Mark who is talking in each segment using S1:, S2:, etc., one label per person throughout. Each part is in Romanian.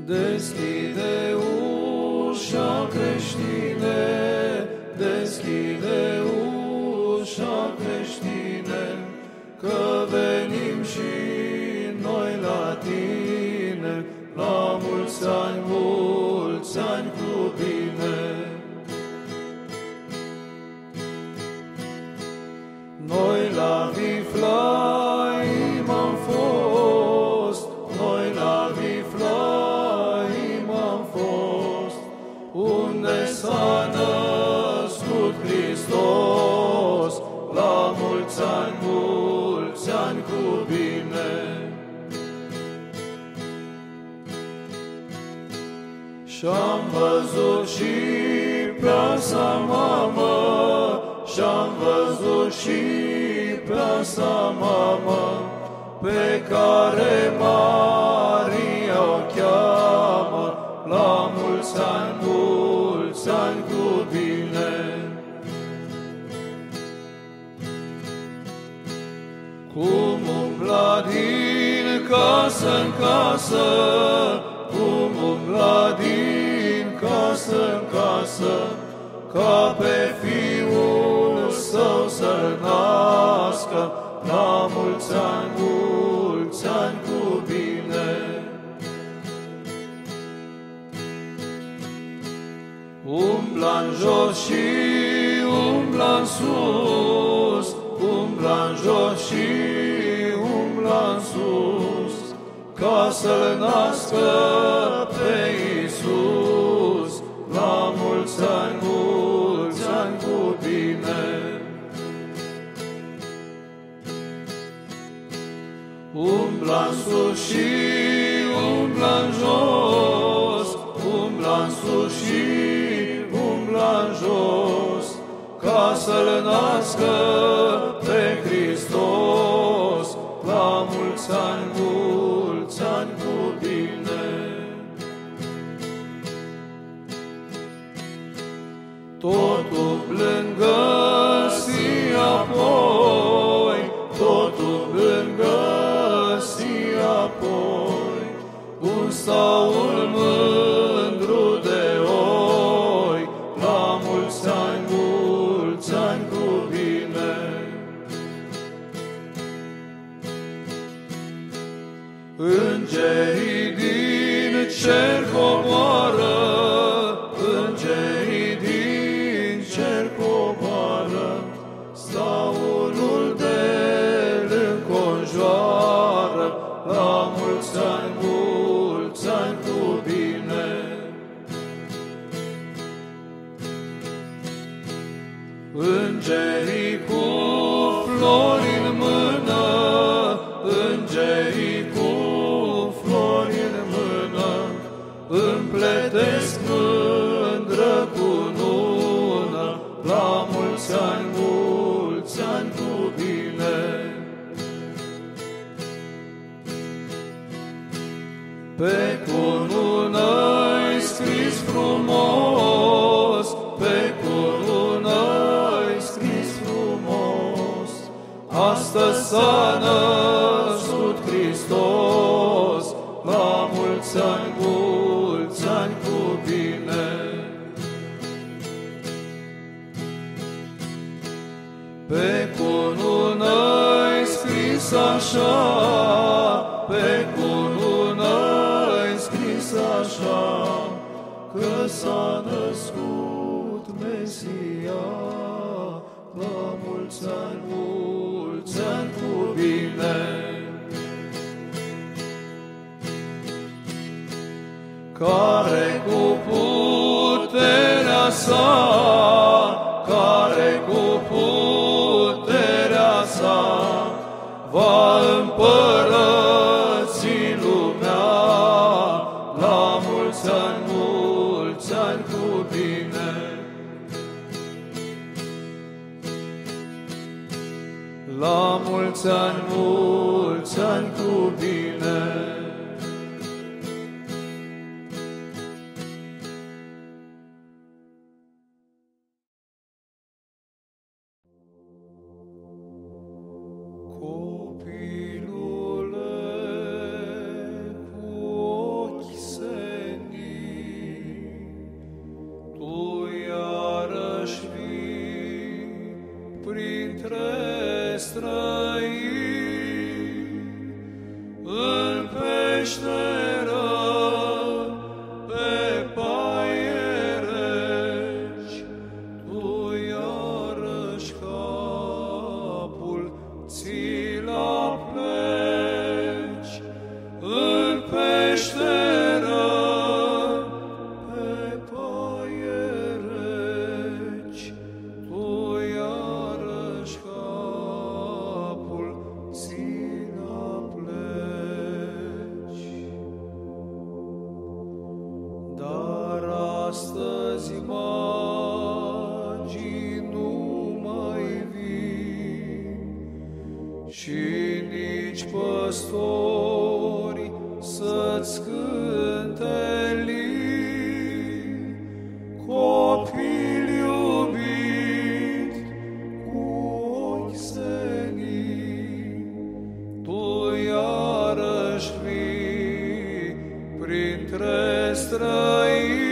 S1: Deschide ușa, creștine, deschide ușa, creștine, că venim și noi la tine, la mulți ani cu bine. Noi la Viflaim am fost, noi la Viflaim am fost, unde s-a născut Hristos, la mulți ani cu bine. Și-am văzut și pe-a sa mamă, și-am văzut și pe-a sa mamă, pe care Maria o cheamă, la mulți ani cu bine. Cum umbla din casă în casă, cum umbla din casă în casă, ca pe Fiul Său să-L nască, la mulți ani cu bine. Umbla-n jos și umbla-n sus, umbla-n jos și umbla-n sus, ca să-L nască pe Iisus, la mulți ani cu bine. Umbla-n sus și umbla-n jos, umbla-n sus și umbla-n jos, ca să-L nască pe Hristos, la mulți ani cu bine. Tot umblând găsi apoi, tot umblând găsi apoi, un staul mândru de oi, la mulți ani cu bine. Îngerii din cer coboară, îngerii din cer coboară, staulul de-l înconjoară, la mulți ani cu bine. Îngerii cu flori în mână, îngerii cu flori în mână, împletesc mândră cunună, la mulți ani cu bine. Pe cunună-i scris frumos, pe cunună-i scris frumos, astăzi s-a născut Hristos, la mulți ani cu bine. Pe cunună-i scris așa, pe cunună-i scris așa, că s-a născut Mesia, la mulți ani cu bine. Care cu puterea sa, care cu puterea sa, va împărăți lumea, la mulți ani cu bine. La mulți ani cu bine.
S2: Copilule cu ochi se
S1: păstori să-ți cânte lin, copil iubit cu ochi senin, tu iarăși vii printre străini,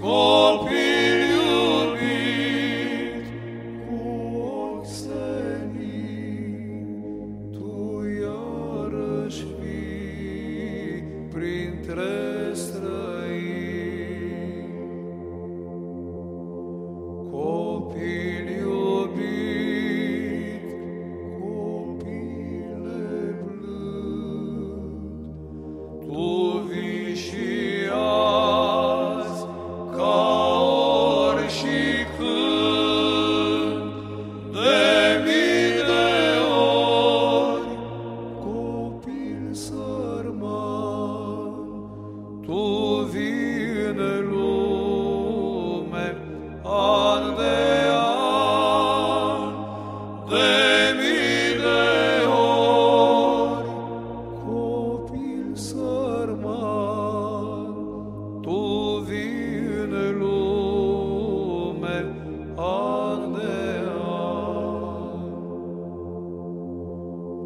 S1: copil iubit cu ochi senin, tu iarăși vii printre străini. Copil iubit, copile blând, tu vii și azi ca ori și când, de mii de ori, copil sărman, tu vii în lume an de an, de mii de ori, copil sărman, tu vii în lume an de an.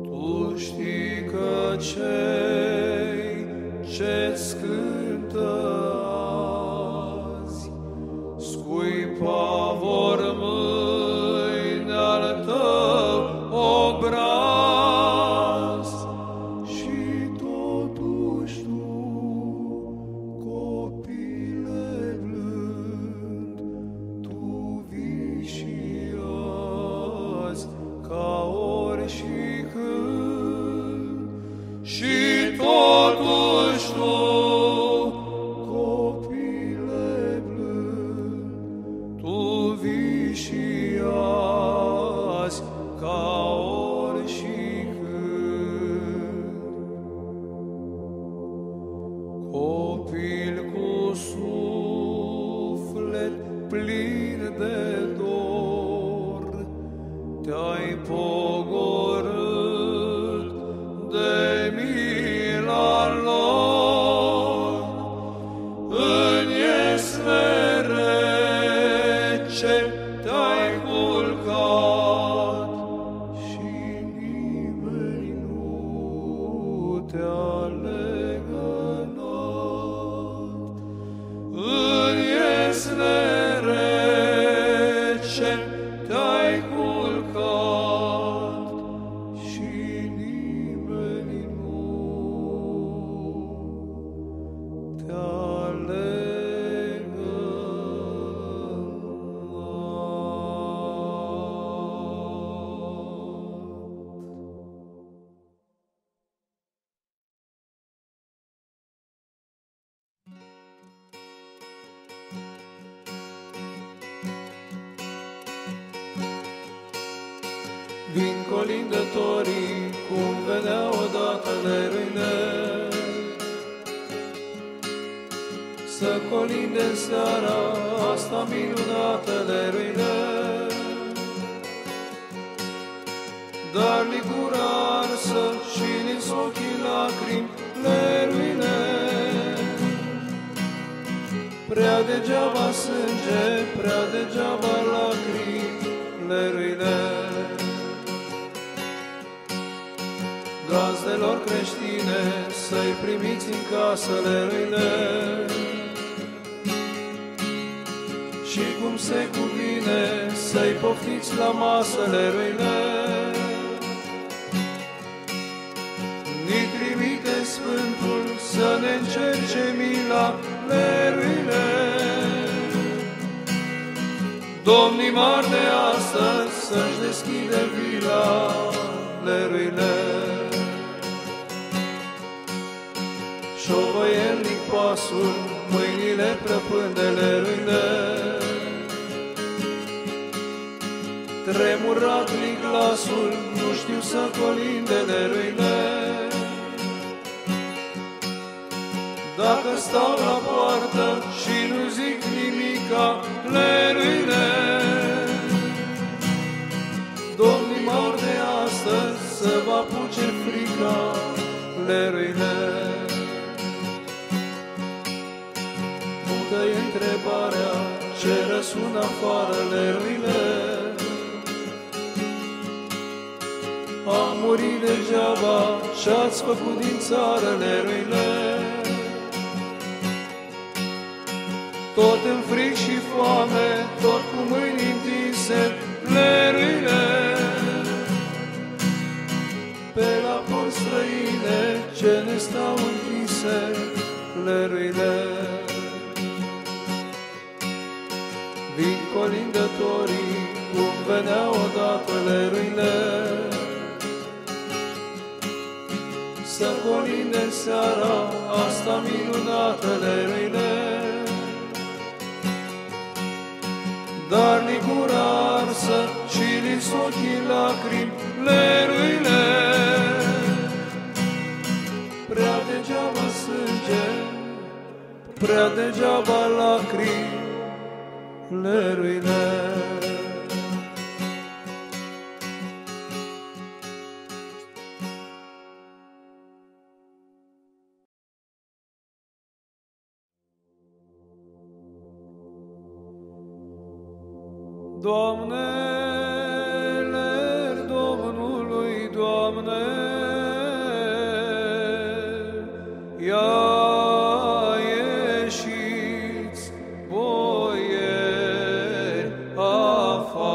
S1: Tu știi că cei ce-ți cântă azi scuipa vor mâine al tău obraz, și totuși tu, copile blând, tu vii și azi ca ori și când, și totuși tu, copile blând, tu vii și azi ca ori și când. Copil cu suflet plin de dor, te-ai pogorât de mila lor, în iesle rece te-ai culcat și nimeni nu te-a legănat. În iesle rece te-ai culcat și nimeni nu te-a legănat. Vin colindătorii cum veneau odată leruile, să colinde în seara asta minunată leruile. Dar li gura arsă și li-s ochii lacrimi leruile. Prea degeaba sânge, prea degeaba lacrimi leruile. Gazdelor creștine, să-i primiți în casă leruile, și cum se cuvine, să-i poftiți la masă leruile. Ni trimite Sfântul să ne încerce mila leruile. Domnii mari de astăzi să-și deschide vila leruile. Șovăielnic pasul, mâinile plăpând de leruile. Tremurat-li glasul, nu știu să colinde leruile. Dacă stau la poartă și nu zic nimica leruile, Domnii mari de astăzi să vă apuce leruile. Multă e întrebarea ce răsună afară leruile. Am murit degeaba și-ați făcut din țară leruile. Tot în fric și foame, tot cu mâini întinse, leruile. Pe la porți străine ce ne stau închise, leruile. Vin colindătorii cum veneau odată leruile. Să colinde seara asta minunată leruile. Dar li gura arsă și li ochii lacrimi, leruile. Prea degeaba sânge, prea degeaba lacrimi, leruile. Doamne, ler Domnului, Doamne, ia ieșiți, boieri, afară,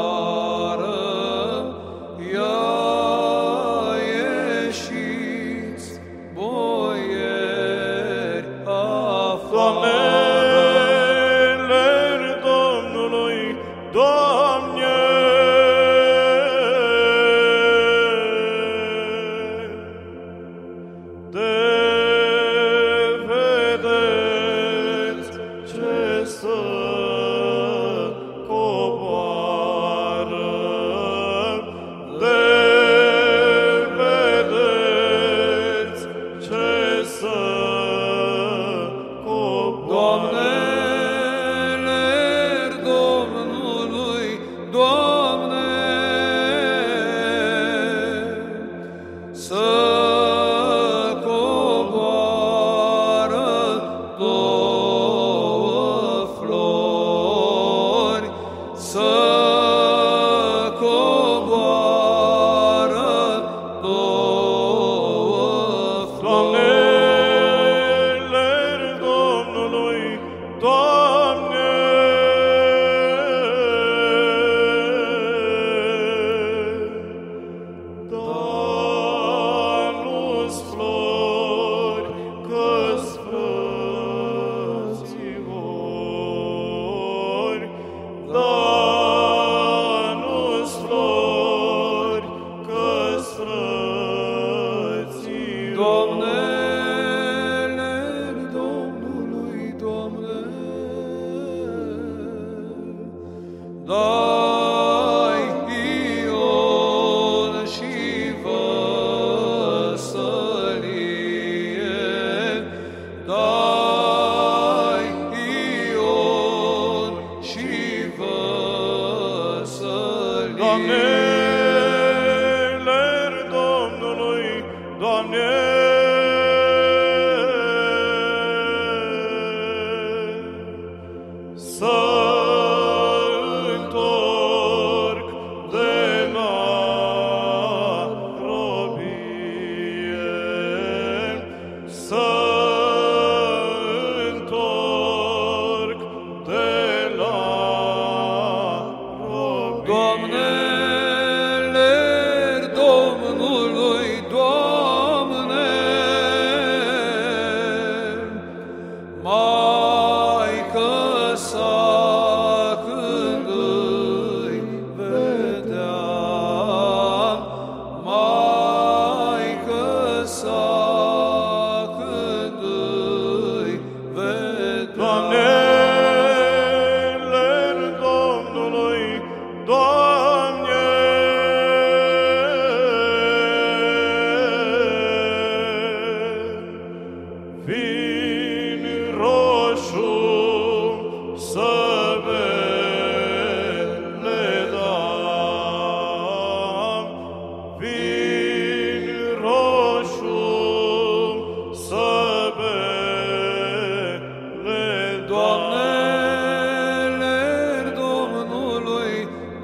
S1: ia ieșiți, boieri, afară.
S2: Doamne, ler Domnului, Doamne,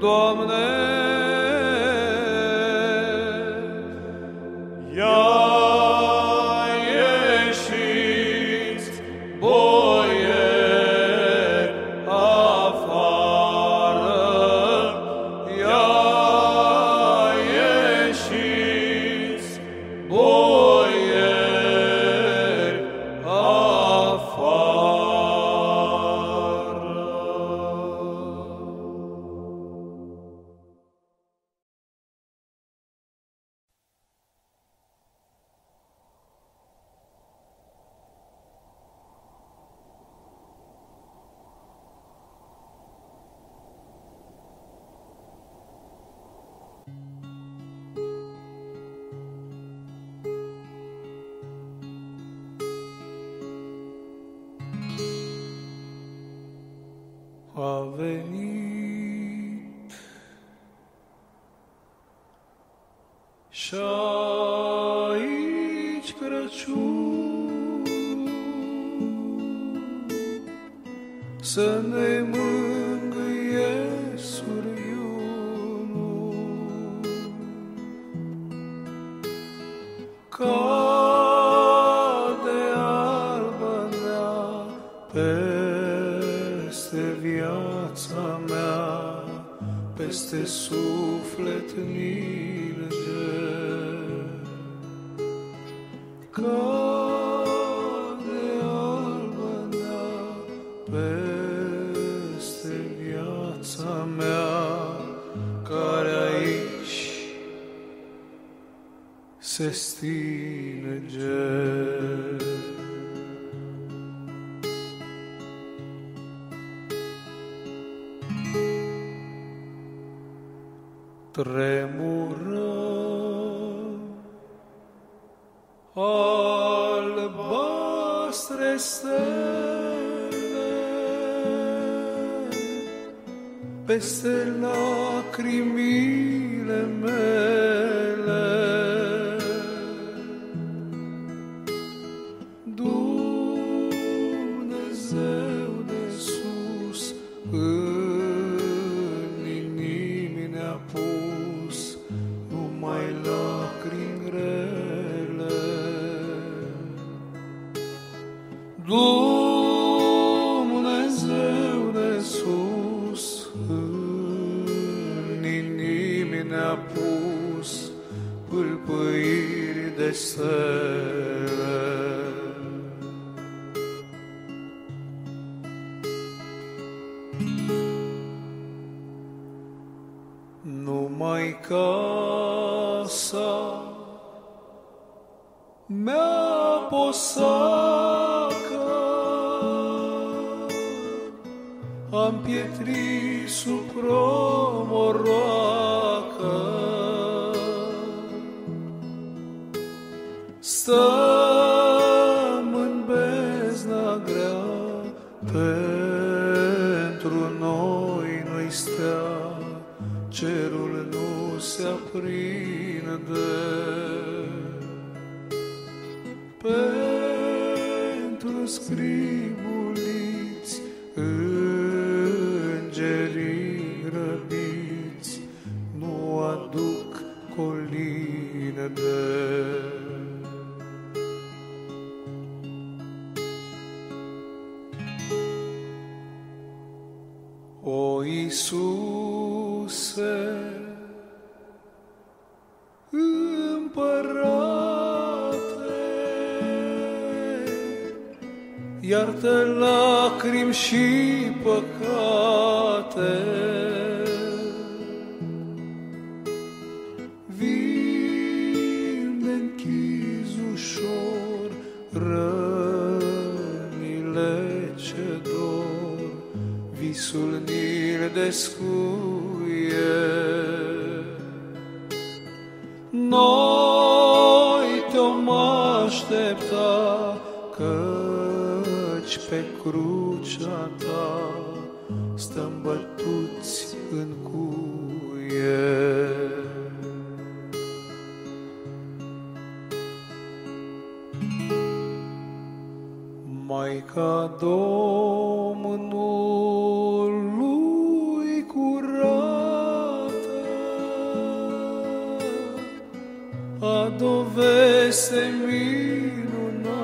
S1: Doamne, ia ieșiți, boieri, afară, ia ieșiți, boieri, afară. A venit și aici Crăciun, să ne mângâie suriunul, cade albă-nea peste viața mea, peste suflet nilge. Cade albă-nea peste viața mea, care aici se stinge. Tremură albastre stele peste lacrimile mele. Dumnezeu de sus în inimi ne-a pus numai lacrimi grele. Dumnezeu de sus în inimi ne-a pus pâlpâiri de stele. Numai casa mea posacă am pietri sub promoroacă. Stăm în bezna grea, pentru noi nu-i stea, cerul nu se aprinde. Pentru scribuliți, îngerii răbiți, nu aduc coline de. O Iisuse, Împărate, iartă lacrimi și păcate. Vinde-nchizi ușor rănile ce dor, visul ni-l descuie. Noi te-om aștepta, căci pe crucea ta stăm bătuți în cuie. Maica Domnului curat, Ad o veste minunată,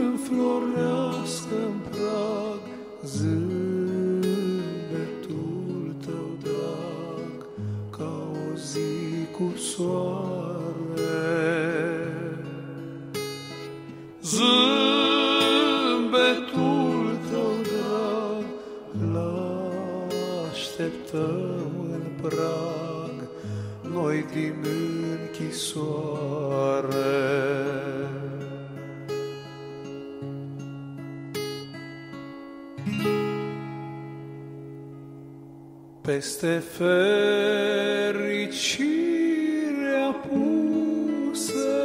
S1: înflorească-n prag zâmbetul tău drag, ca o zi cu soare. Zâmbetul tău drag l-așteptăm în prag, noi din închisoare. Peste fericirea puse,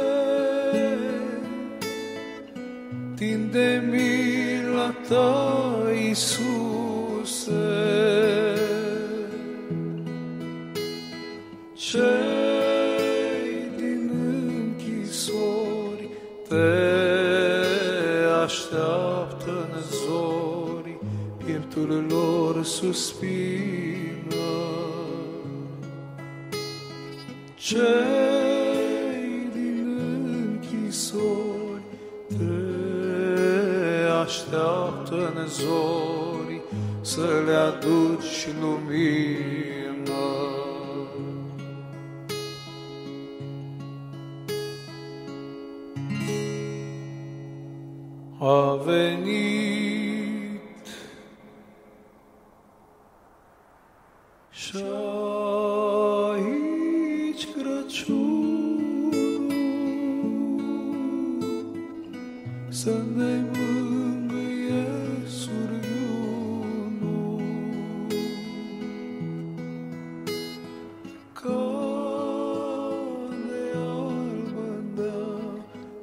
S1: tinde mila ta, Iisuse. Cei din închisori te așteaptă în zori, pieptul lor suspină. Cei din închisori te așteaptă în zori, să le aduci lumină. A venit și aici Crăciunul, să ne mângâie surghiunul, cane albă-ndea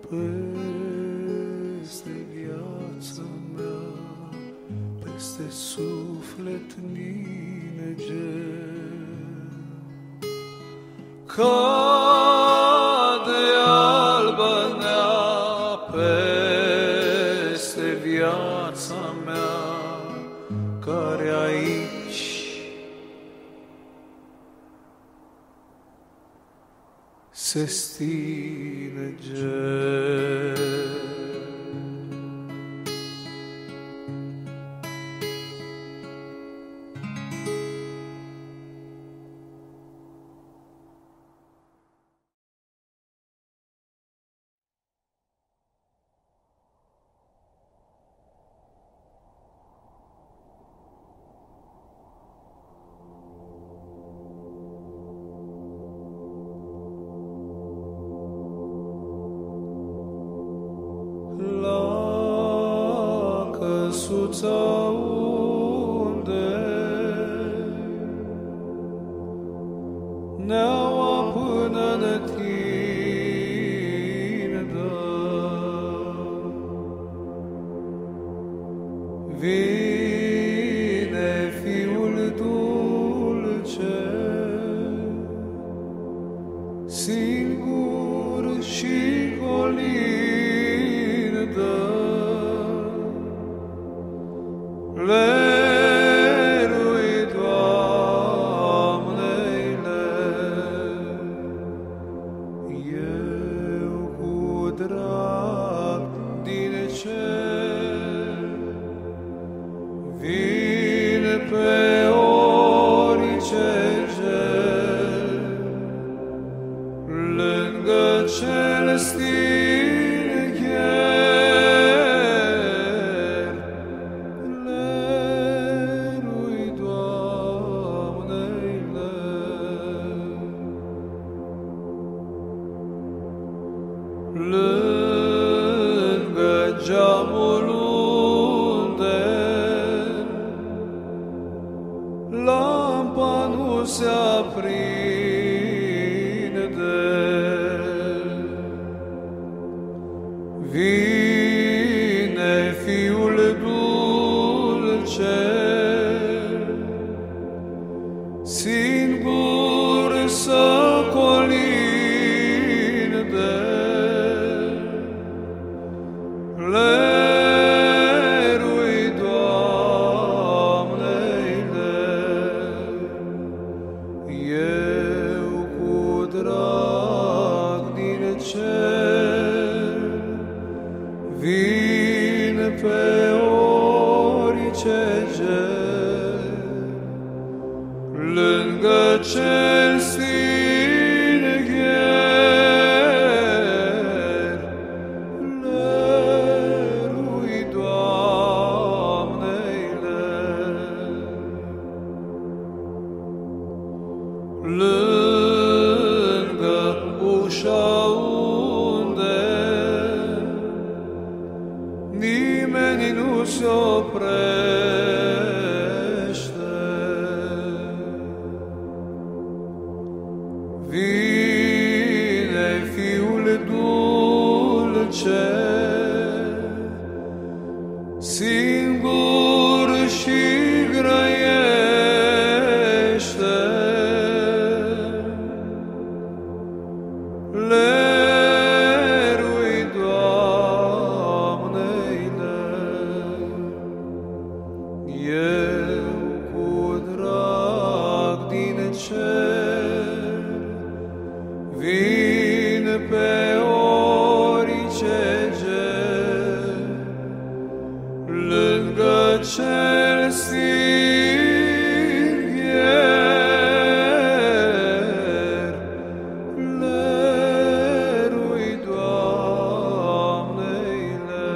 S1: peste viața mea, peste suflet ninege. Cade albă-ndea peste viața mea, care aici se stinge. La căsuța unde neaua până-n tindă, vine fiul dulce, singur și colindă. Lerui, Doamne-ile, eu cu drag din cer vin pe orice ger, lângă cel stin chiar. Lerui, Doamne-ile, lângă geamul unde lampa nu se aprinde, vine fiul dulce, singur să colinde. Lerui, Doamne-ile, pe orice ger, lângă cel stingher, lerui Doamneile. Lângă ușa unde nimeni nu se oprește, vine Fiul dulce, singur și grăiește, lerui Doamneile. Eu cu drag din cer vin pe orice ger, lângă cel stingher, lerui Doamneile.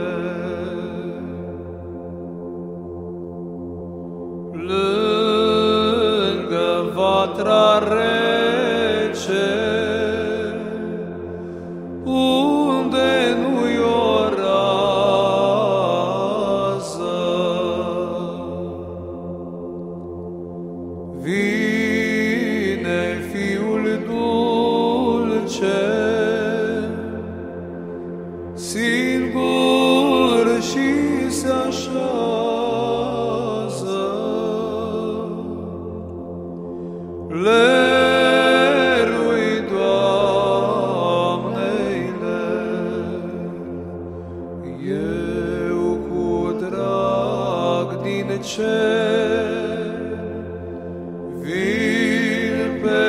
S1: Lângă vatra rece, unde nu-i o rază, vine Fiul dulce, singur și se așează, lerui Doamneile. Eu cu drag din cer vin pe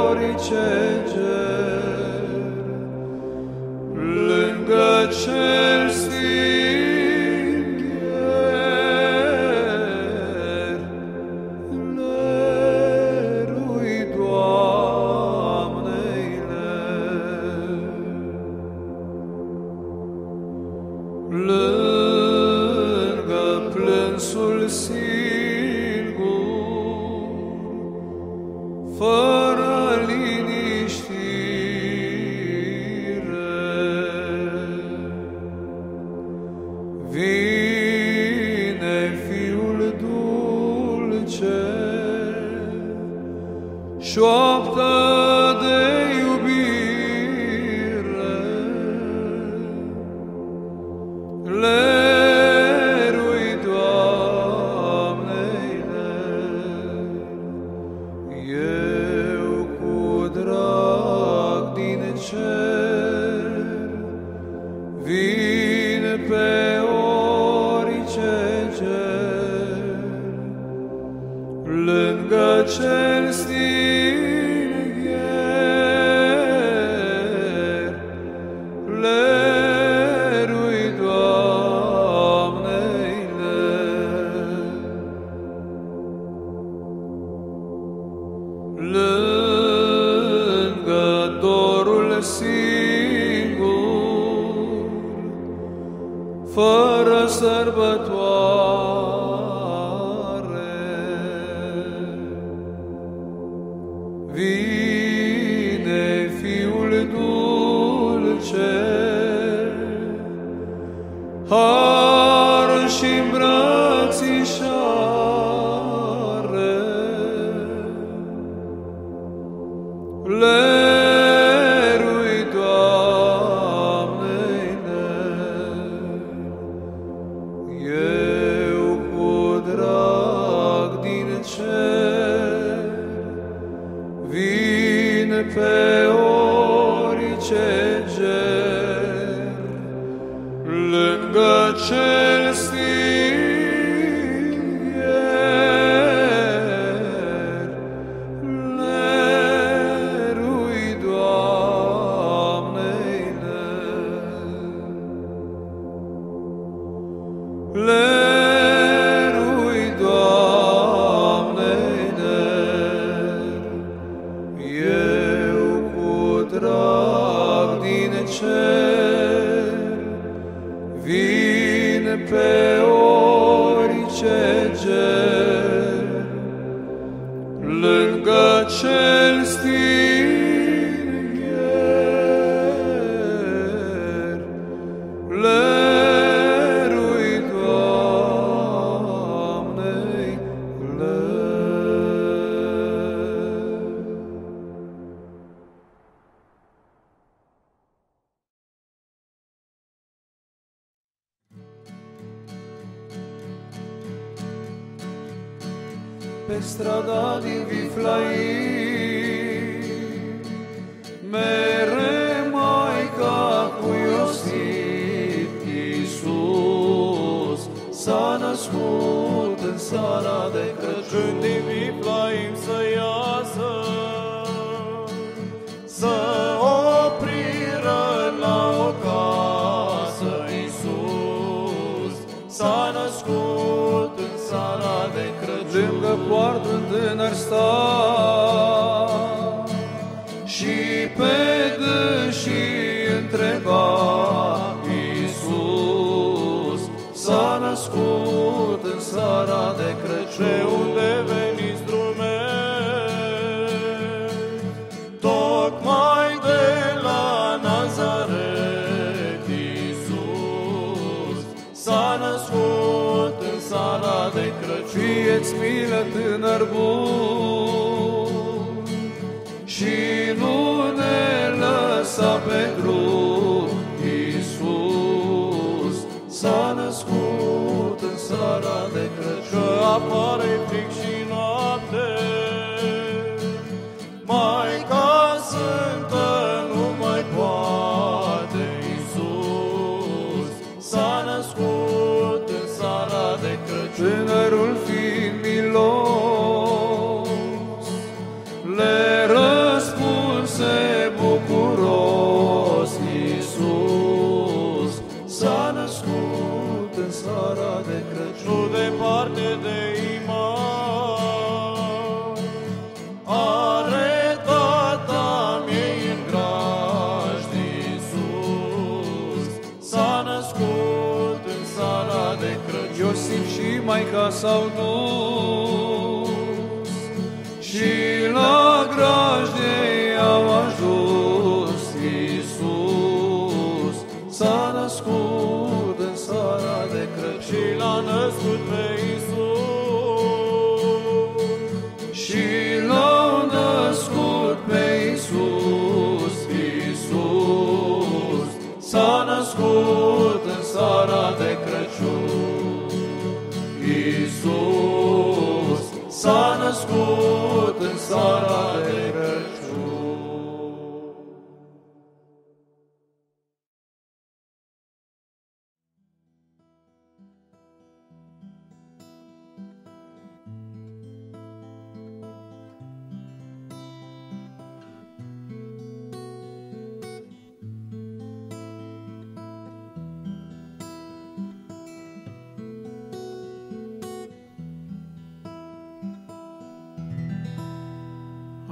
S1: orice ger, lângă cel stingher, lerui Doamneile. Lângă plânsul singur, fără liniștire, vine Fiul dulce, șoaptă de iubire, lerui Doamneile. Eu cu drag din cer vin pe orice ger, lângă cel stingher, lerui Doamneile. Lângă dorul singur, fără sărbătoare, vine Fiul dulce, har și îmbrățișare, lerui Doamneile. Eu cu drag din cer vin pe orice ger, lângă cel stingher, lerui Doamneile. lerui, Doamne, ler. Eu cu drag din cer vin pe orice ger, lângă cel stingher, lerui, Doamne, ler. Pe strada din Viflaim mere Maica cu Iosif, Iisus s-a născut în seara de Crăciun.
S2: Din Viflaim să iasă, să opriră la o casă. Iisus s-a născut în seara de Crăciun.
S1: Lângă poartă un tânăr sta și pe dânsii întreba, Iisus s-a născut în seara de Crăciun.
S2: De unde veniți, drumeți? Tocmai de la Nazaret. Iisus s-a născut în seara de Crăciun.
S1: Fie-ți milă, tânăr bun, și nu ne lăsa pe drum. Iisus s-a născut în seara de Crăciun.
S2: Că apare fric și noapte, Maica Sfântă nu mai poate. Iisus s-a născut în seara de Crăciun.
S1: Tânărul fiind milos, le răspunse bucuros, Iisus s-a născut în seara de Crăciun.
S2: Nu departe de Iman, are tata miei în grajd. Iisus s-a născut în seara de Crăciun.
S1: Iosif și Maica s-au dus și la grajdei au ajuns. Iisus s-a născut în seara de Crăciun.
S2: Și l-a născut pe Iisus,
S1: Și l-au născut pe Iisus. Iisus s-a născut în seara de Crăciun. Iisus s-a născut în seara de Crăciun.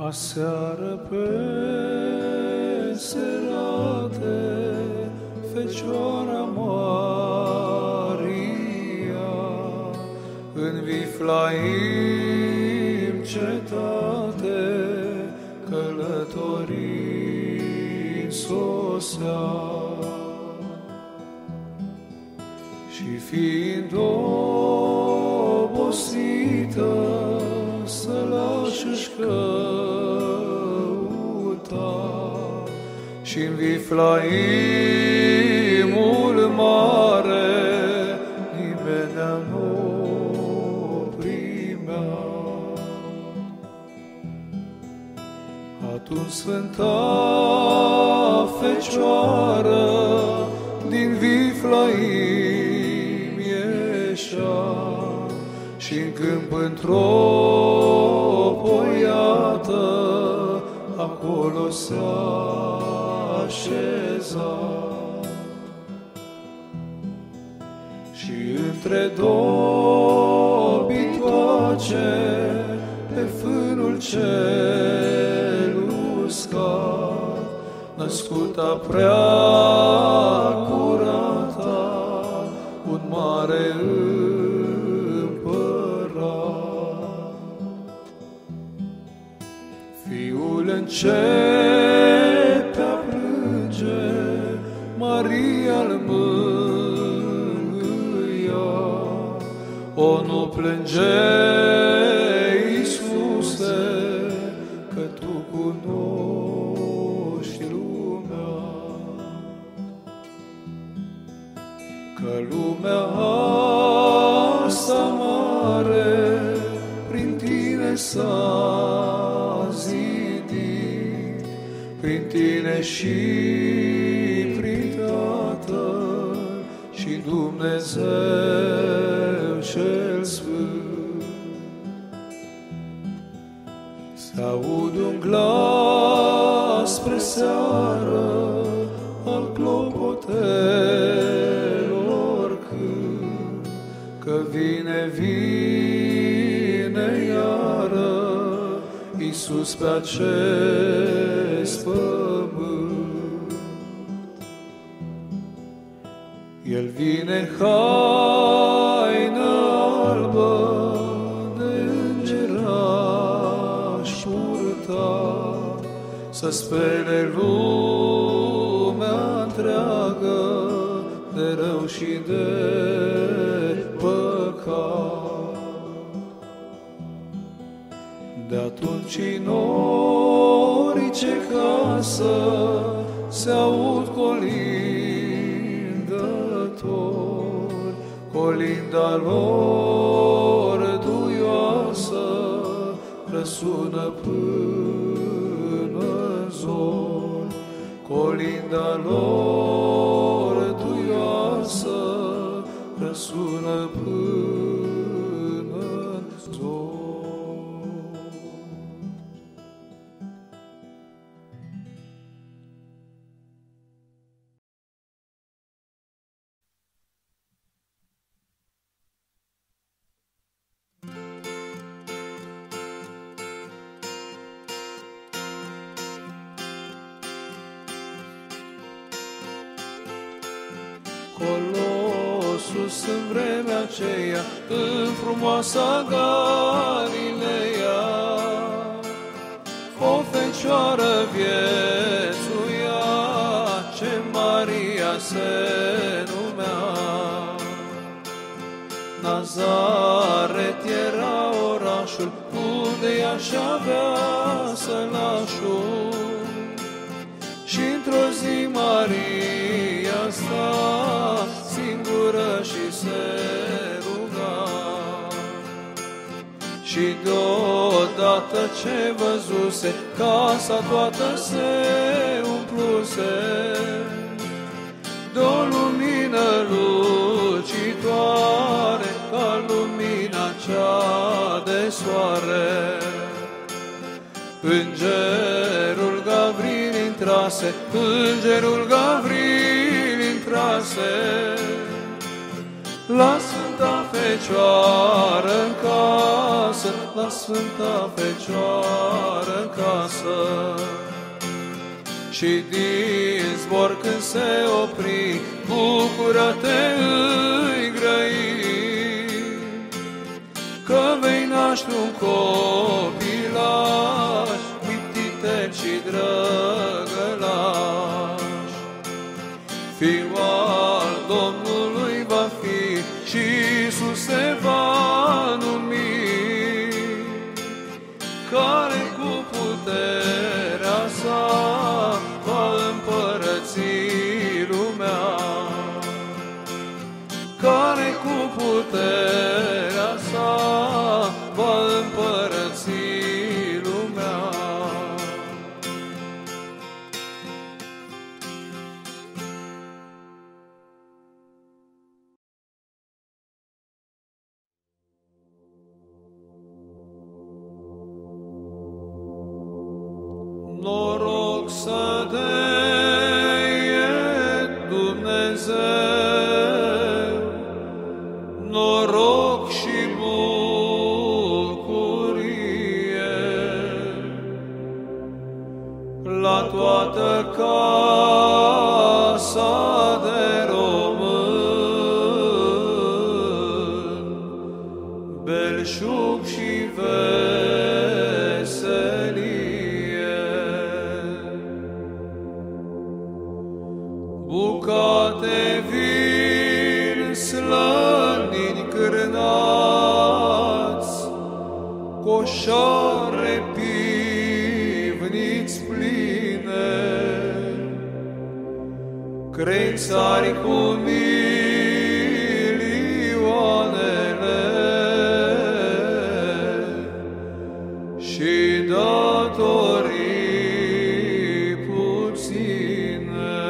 S1: Aseară pe serate, Fecioara Maria, în Viflaim cetate, călătorind sosea. Și fiind obosită, sălaș-și căuta, și-n Viflaimul mare nimeni nu primea. Atunci Sfânta Fecioară din Viflaim ieșea, și-n câmp într-o poiată acolo se așeza. și între dobitoace pe fânul cel uscat, născuta prea curata, un mare împărat. Fiul începe a plânge, Maria-l mângâia. O, nu plânge, Iisuse, că Tu cunoști lumea, că lumea asta mare prin Tine s-a zidit, prin Tine și prin Tatăl și Dumnezeu cel Sfânt. S-aud un glas spre seară al clopotelor cânt, că vine iară Iisus pe acest pământ. El vine în haină albă de îngeraș purta, să spele lumea întreagă de rău și de păcat. De atunci în orice casă se aud colindători, colinda lor duioasă răsună până în zor. Colinda lor duioasă răsună până în zor. Colosus în vremea aceea, în frumoasa Galileea, o fecioară viețuia, ce Maria se numea. Nazaret era orașul unde ea și-avea sălașul, și într-o zi Maria sta singură și se ruga. Și deodată ce văzuse, casa toată se umpluse de-o lumină lucitoare, ca lumina cea de soare. Îngerul Gavril intrase, Îngerul Gavril intrase la Sfânta Fecioară în casă, la Sfânta Fecioară în casă. Și din zbor când se opri, bucură-te, îi grăi, că vei naște un copilaș, mititel și drăgălaș. Fiul al Domnului va fi și Iisus se va numi, care cu puterea sa va împărăți lumea, care cu puterea sa va împărăți lumea. Noroc să dea Dumnezeu noroc și bucurie la toată casa de român, belșug și veselie. Bucate vin slănini cârnați, coșare pivniți pline, crențari cu milioanele și datorii puține.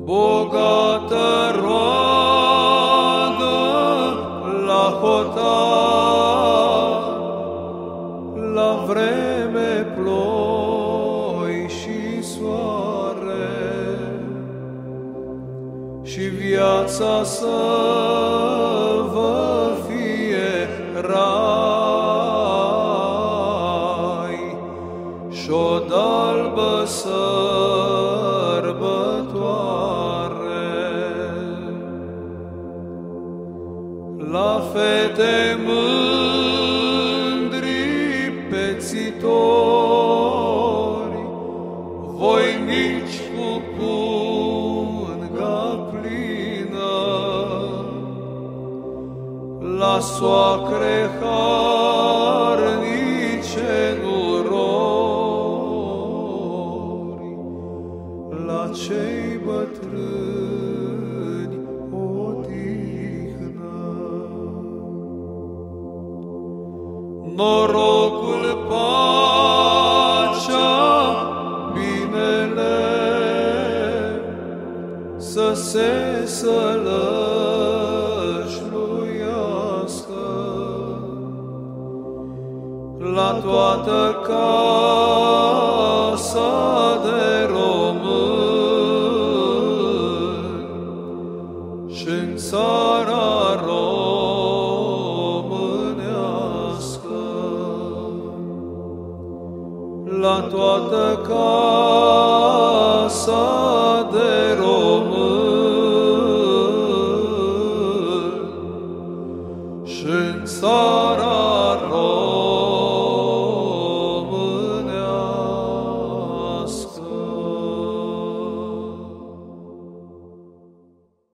S1: Bogată roadă la hotar, la vreme ploi și soare, și viața să vă fie rai și-o d'albă sărbătoare. La fete mândri pețitori, voinici cu punga plină, la soacre harnice nurori, la cei bătrâni odihnă. Norocul, pacea, binele să se sălășluiască la toată casa de român și-n țara românească, la toată casa de român